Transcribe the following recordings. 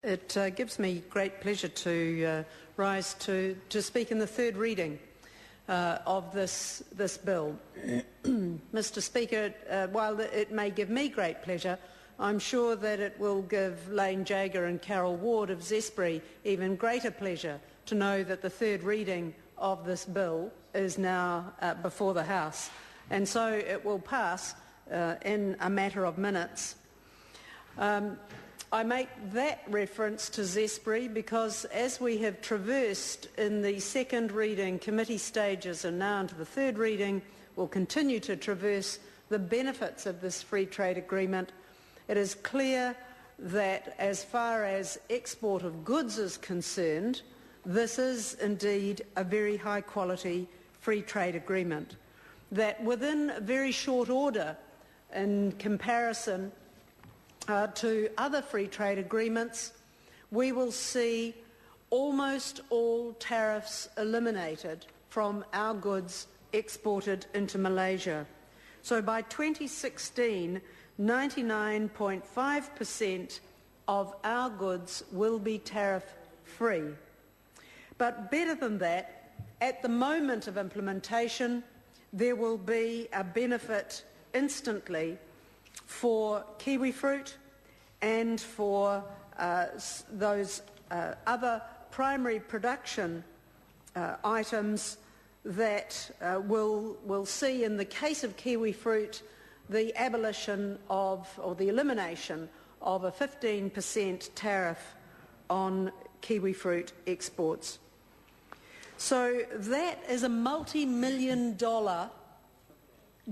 It gives me great pleasure to rise to speak in the third reading of this bill. Mr. Speaker, while it may give me great pleasure, I'm sure that it will give Lane Jager and Carol Ward of Zespri even greater pleasure to know that the third reading of this bill is now before the House, and so it will pass in a matter of minutes. I make that reference to Zespri because as we have traversed in the second reading committee stages and now into the third reading, we'll continue to traverse the benefits of this free trade agreement. It is clear that as far as export of goods is concerned, this is indeed a very high quality free trade agreement that within very short order in comparison to other free trade agreements, we will see almost all tariffs eliminated from our goods exported into Malaysia. So by 2016, 99.5% of our goods will be tariff-free. But better than that, at the moment of implementation, there will be a benefit instantly for kiwi fruit and for those other primary production items that will see, in the case of kiwi fruit, the abolition of, or the elimination of, a 15% tariff on kiwi fruit exports. So that is a multi-million-dollar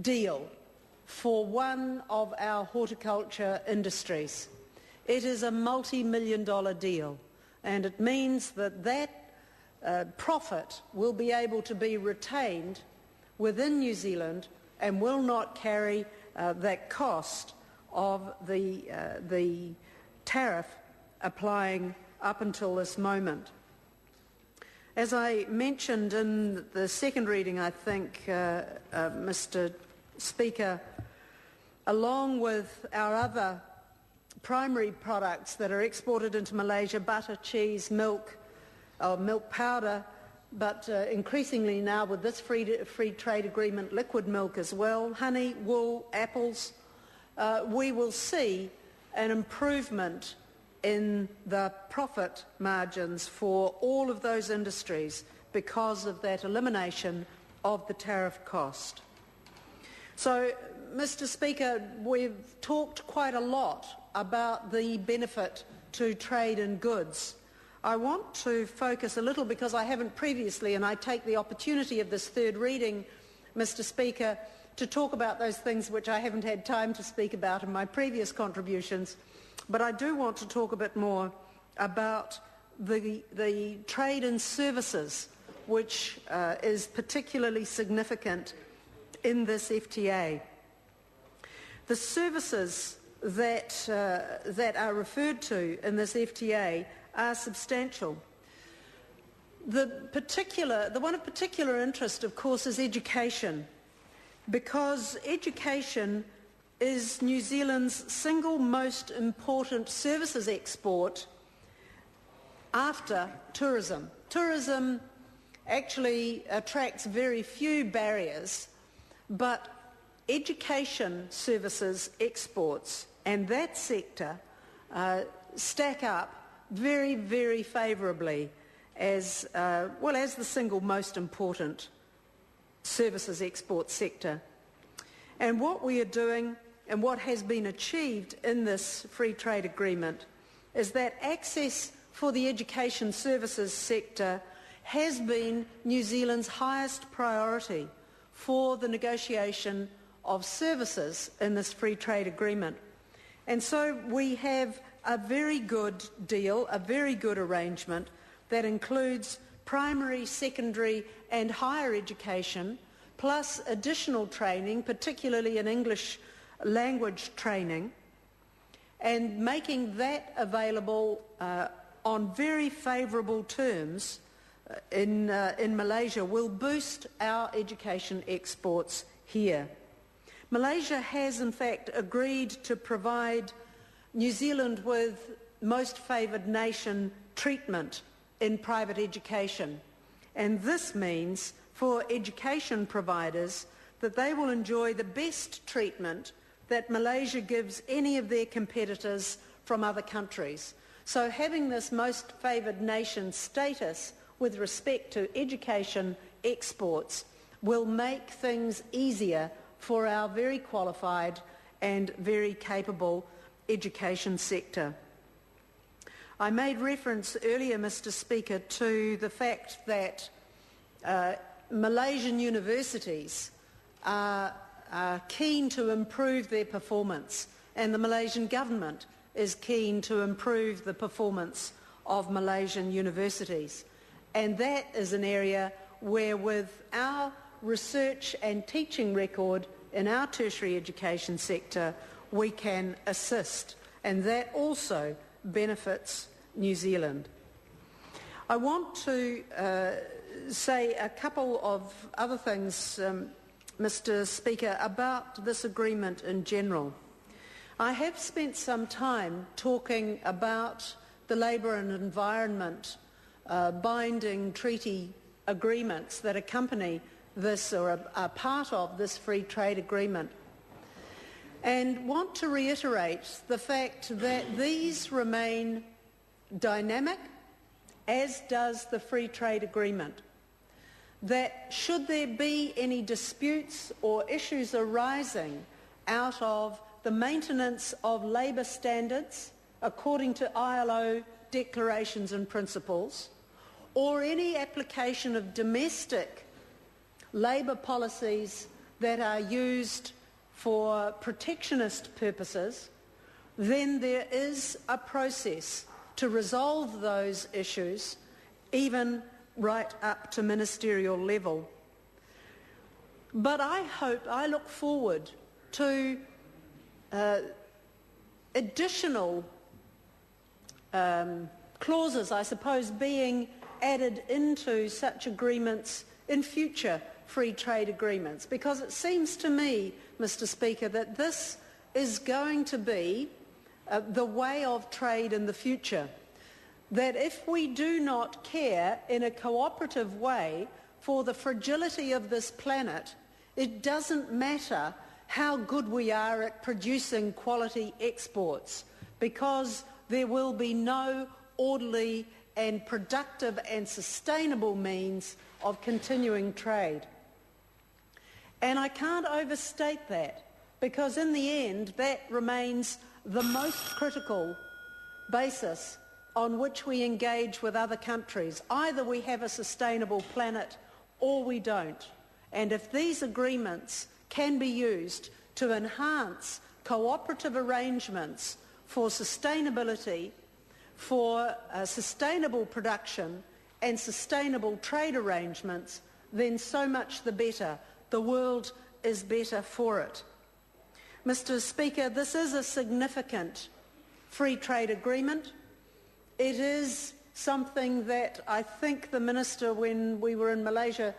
deal for one of our horticulture industries. It is a multi-million-dollar deal, and it means that profit will be able to be retained within New Zealand and will not carry that cost of the tariff applying up until this moment. As I mentioned in the second reading, I think, Mr. Speaker, along with our other primary products that are exported into Malaysia, butter, cheese, milk, milk powder, but increasingly now with this free trade agreement, liquid milk as well, honey, wool, apples, we will see an improvement in the profit margins for all of those industries because of that elimination of the tariff cost. So, Mr. Speaker, we've talked quite a lot about the benefit to trade in goods. I want to focus a little, because I haven't previously, and I take the opportunity of this third reading, Mr. Speaker, to talk about those things which I haven't had time to speak about in my previous contributions. But I do want to talk a bit more about the trade in services, which is particularly significant in this FTA. The services that are referred to in this FTA are substantial. The one of particular interest, of course, is education, because education is New Zealand's single most important services export after tourism. Tourism actually attracts very few barriers, but education services exports and that sector stack up very, very favourably as the single most important services export sector. And what we are doing and what has been achieved in this free trade agreement is that access for the education services sector has been New Zealand's highest priority for the negotiation of services in this free trade agreement. And so we have a very good deal, a very good arrangement that includes primary, secondary and higher education, plus additional training, particularly in English language training, and making that available on very favourable terms in Malaysia will boost our education exports here. Malaysia has in fact agreed to provide New Zealand with most favoured nation treatment in private education. And this means for education providers that they will enjoy the best treatment that Malaysia gives any of their competitors from other countries. So having this most favoured nation status with respect to education exports will make things easier for our very qualified and very capable education sector. I made reference earlier, Mr. Speaker, to the fact that Malaysian universities are keen to improve their performance, and the Malaysian government is keen to improve the performance of Malaysian universities. And that is an area where, with our research and teaching record in our tertiary education sector, we can assist, and that also benefits New Zealand. I want to say a couple of other things, Mr. Speaker, about this agreement in general. I have spent some time talking about the labour and environment binding treaty agreements that accompany this or are part of this free trade agreement, and want to reiterate the fact that these remain dynamic, as does the free trade agreement. That should there be any disputes or issues arising out of the maintenance of labour standards according to ILO declarations and principles, or any application of domestic labour policies that are used for protectionist purposes, then there is a process to resolve those issues, even right up to ministerial level. But I look forward to additional clauses, I suppose, being added into such agreements in future free trade agreements, because it seems to me, Mr. Speaker, that this is going to be the way of trade in the future. That if we do not care in a cooperative way for the fragility of this planet, it doesn't matter how good we are at producing quality exports, because there will be no orderly and productive and sustainable means of continuing trade. And I can't overstate that, because in the end that remains the most critical basis on which we engage with other countries. Either we have a sustainable planet or we don't. And if these agreements can be used to enhance cooperative arrangements for sustainability, for sustainable production and sustainable trade arrangements, then so much the better. The world is better for it. Mr. Speaker, this is a significant free trade agreement. It is something that I think the Minister, when we were in Malaysia,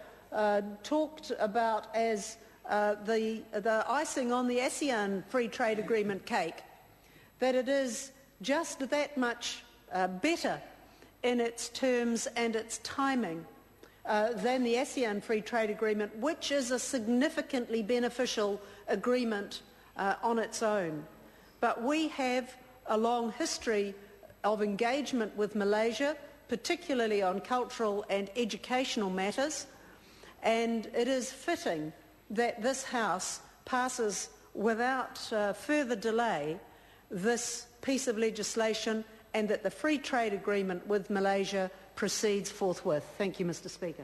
talked about as the icing on the ASEAN free trade agreement cake, that it is just that much better in its terms and its timing than the ASEAN free trade agreement, which is a significantly beneficial agreement on its own. But we have a long history of engagement with Malaysia, particularly on cultural and educational matters, and it is fitting that this House passes without further delay this piece of legislation, and that the free trade agreement with Malaysia proceeds forthwith. Thank you, Mr. Speaker.